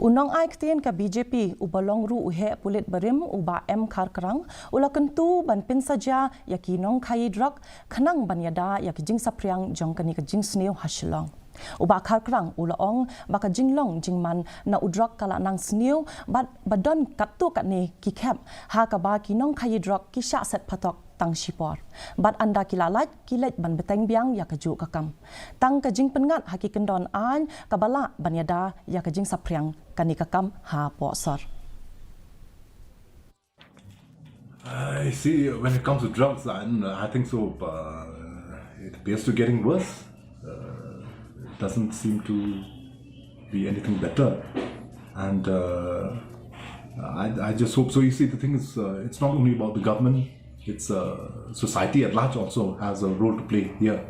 Nongkhaii ketien ka BJP ubalong ru uhe pulit berim uba M Kharkrang ula Kyntu ban Pinsaja yaki Nongkhaii Drok khanang ban Iada yaki Jingpynsaphriang jongkani ka jingsneu hasilong. Uba Kharkrang ulaong baka jinglong jingman na udrok kala nang sneu badon kattu katni ki khep ha ka ba ki Nongkhaii Drok ki sha set phatok tang shipor bat anda kilalat kilet ban beteng biang ya kaju kakam tang ka Jingpyngat haki kendon an kabala ban Iada ya ka Jingpynsaphriang kani kakam ha posor. I see. When it comes to drugs, I think so. It appears to getting worse. It doesn't seem to be anything better, and I just hope so. You see, the thing is, it's not only about the government. It's society at large also has a role to play here.